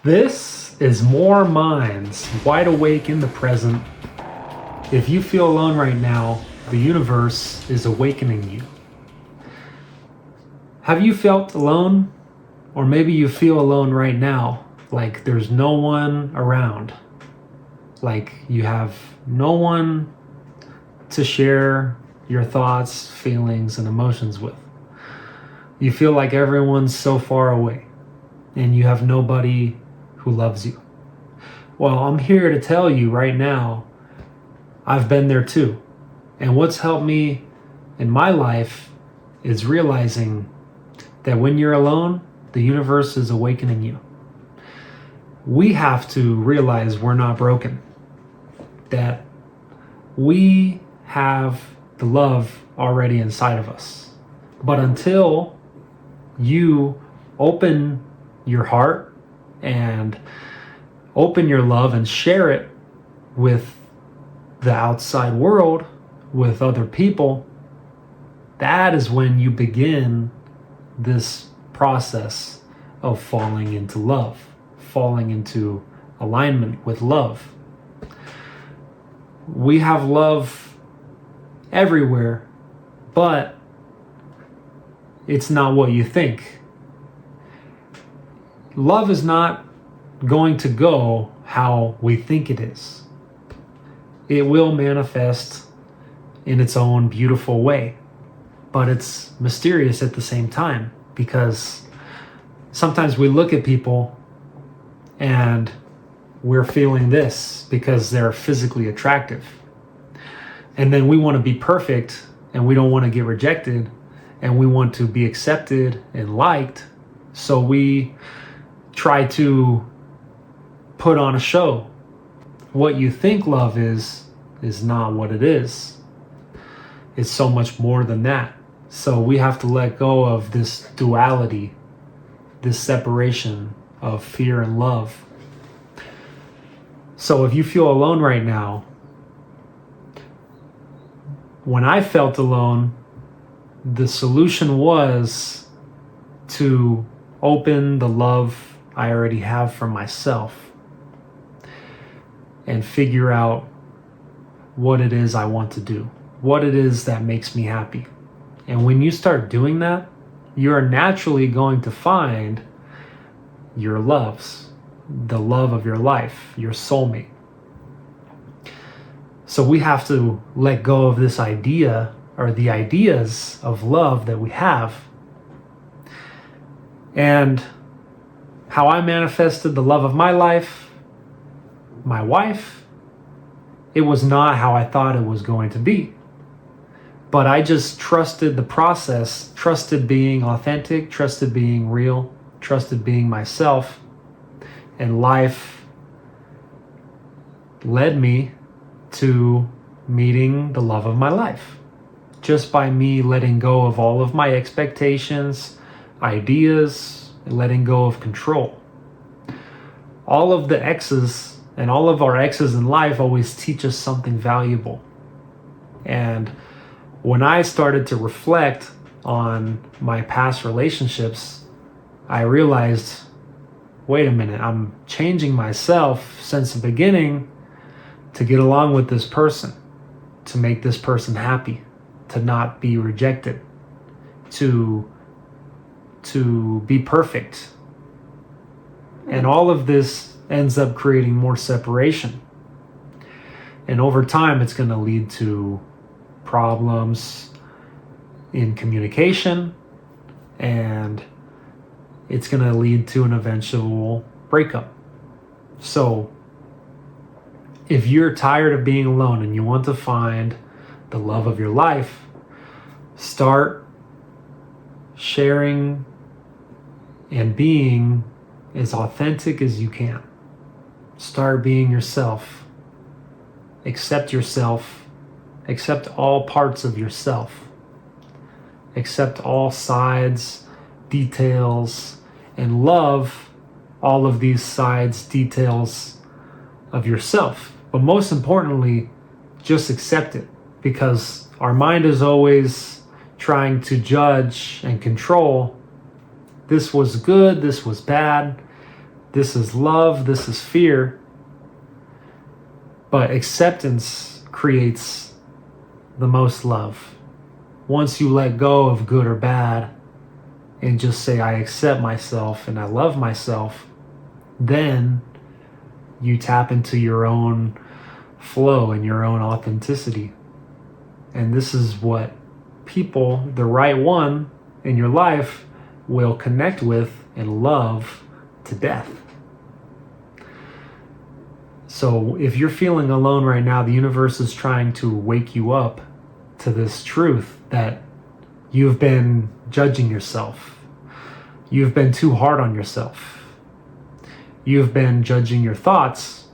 This is More Minds, wide awake in the present. If you feel alone right now, the universe is awakening you. Have you felt alone? Or maybe you feel alone right now, like there's no one around. Like you have no one to share your thoughts, feelings, and emotions with. You feel like everyone's so far away and you have nobody who loves you. Well, I'm here to tell you right now, I've been there too. And what's helped me in my life is realizing that when you're alone, the universe is awakening you. We have to realize we're not broken, that we have the love already inside of us. But until you open your heart and open your love and share it with the outside world, with other people, that is when you begin this process of falling into love, falling into alignment with love. We have love everywhere, but it's not what you think. Love is not going to go how we think it is. It will manifest in its own beautiful way, but it's mysterious at the same time, because sometimes we look at people and we're feeling this because they're physically attractive. And then we want to be perfect and we don't want to get rejected and we want to be accepted and liked. So we try to put on a show. What you think love is not what it is. It's so much more than that. So we have to let go of this duality, this separation of fear and love. So if you feel alone right now, when I felt alone, the solution was to open the love I already have for myself and figure out what it is I want to do, what it is that makes me happy. And when you start doing that, you're naturally going to find your loves, the love of your life, your soulmate. So we have to let go of this idea or the ideas of love that we have. And how I manifested the love of my life, my wife, it was not how I thought it was going to be. But I just trusted the process, trusted being authentic, trusted being real, trusted being myself. And life led me to meeting the love of my life. Just by me letting go of all of my expectations, ideas, and letting go of control. All of the exes and all of our exes in life always teach us something valuable. And when I started to reflect on my past relationships, I realized, wait a minute, I'm changing myself since the beginning to get along with this person, to make this person happy, to not be rejected, to be perfect. And all of this ends up creating more separation. And over time, it's going to lead to problems in communication, and it's going to lead to an eventual breakup. So if you're tired of being alone and you want to find the love of your life, start sharing and being as authentic as you can. Start being yourself. Accept yourself. Accept all parts of yourself. Accept all sides, details, and love all of these sides, details of yourself. But most importantly, just accept it, because our mind is always trying to judge and control. This was good, this was bad. this is love, this is fear. But acceptance creates the most love. Once you let go of good or bad and just say, I accept myself and I love myself, then you tap into your own flow and your own authenticity. And this is what people, the right one in your life, will connect with and love to death. So if you're feeling alone right now, the universe is trying to wake you up to this truth that you've been judging yourself. You've been too hard on yourself. You've been judging your thoughts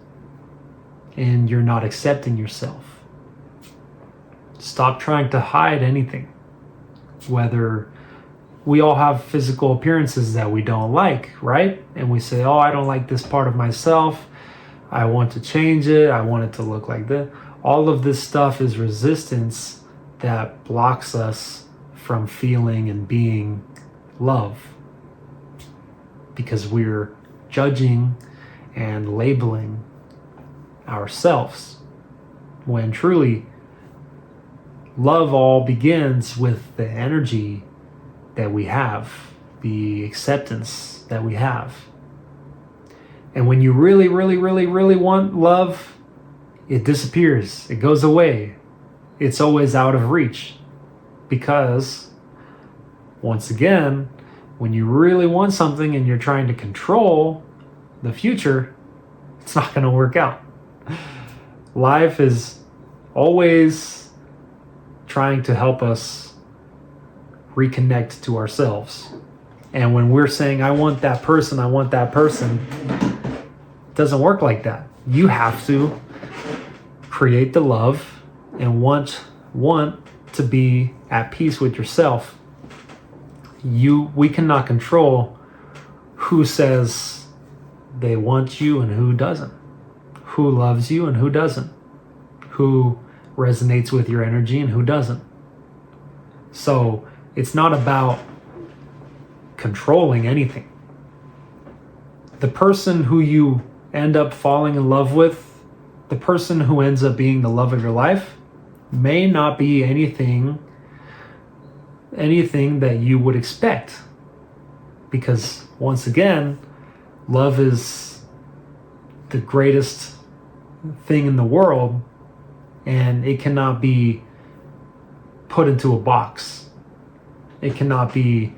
and you're not accepting yourself. Stop trying to hide anything. Whether we all have physical appearances that we don't like, right? And we say, oh, I don't like this part of myself. I want to change it. I want it to look like this. All of this stuff is resistance that blocks us from feeling and being love, because we're judging and labeling ourselves, when truly love all begins with the energy that we have, the acceptance that we have. And when you really, really, really, really want love, it disappears. It goes away. It's always out of reach. Because, once again, when you really want something and you're trying to control the future, it's not going to work out. Life is always trying to help us reconnect to ourselves. And when we're saying, I want that person, it doesn't work like that. You have to create the love and want to be at peace with yourself. We cannot control who says they want you and who doesn't, who loves you and who doesn't, who resonates with your energy and who doesn't. So it's not about controlling anything. The person who you end up falling in love with, the person who ends up being the love of your life, may not be anything that you would expect. Because once again, love is the greatest thing in the world, and it cannot be put into a box. It cannot be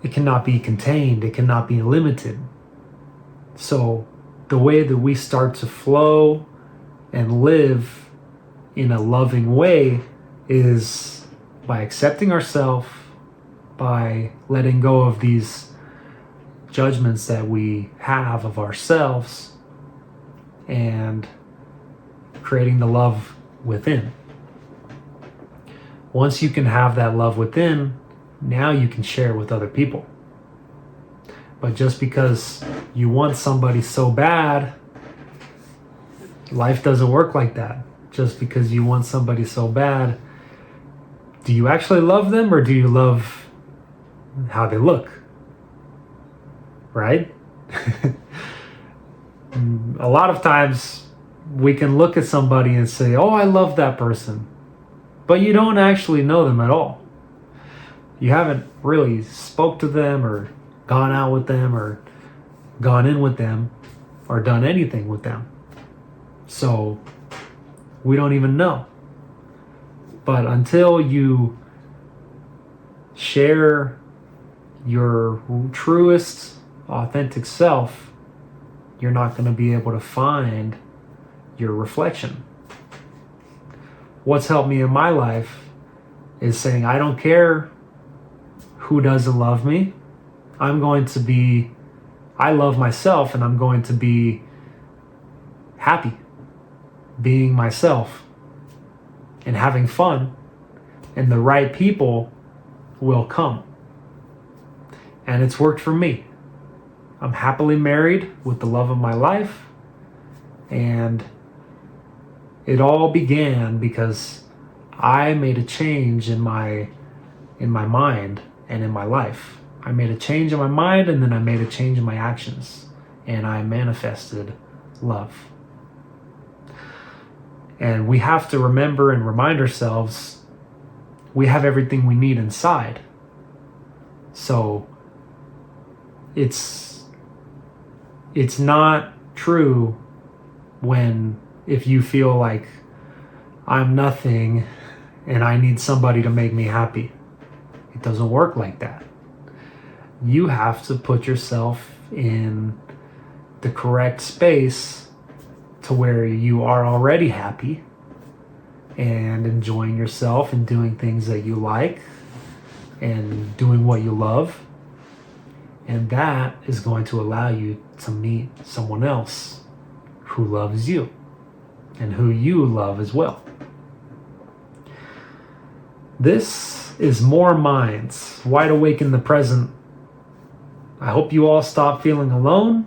contained. It cannot be limited. So the way that we start to flow and live in a loving way is by accepting ourselves, by letting go of these judgments that we have of ourselves, and creating the love within. Once you can have that love within, now you can share with other people. But just because you want somebody so bad, life doesn't work like that. Just because you want somebody so bad, do you actually love them, or do you love how they look? Right? A lot of times we can look at somebody and say, oh, I love that person. But you don't actually know them at all. You haven't really spoke to them or gone out with them or gone in with them or done anything with them. So we don't even know. But until you share your truest, authentic self, you're not going to be able to find your reflection. What's helped me in my life is saying, I don't care who doesn't love me. I love myself, and I'm going to be happy being myself and having fun, and the right people will come. And it's worked for me. I'm happily married with the love of my life, and it all began because I made a change in my mind and in my life. I made a change in my mind, and then I made a change in my actions, and I manifested love. And we have to remember and remind ourselves we have everything we need inside. So it's not true if you feel like I'm nothing and I need somebody to make me happy. It doesn't work like that. You have to put yourself in the correct space to where you are already happy and enjoying yourself and doing things that you like and doing what you love. And that is going to allow you to meet someone else who loves you and who you love as well. This is More Minds, Wide Awake in the Present. I hope you all stop feeling alone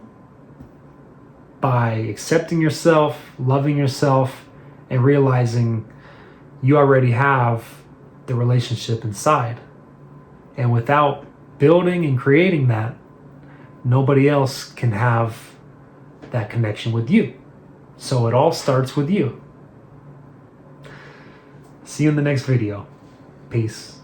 by accepting yourself, loving yourself, and realizing you already have the relationship inside. And without building and creating that, nobody else can have that connection with you. So it all starts with you. See you in the next video. Peace.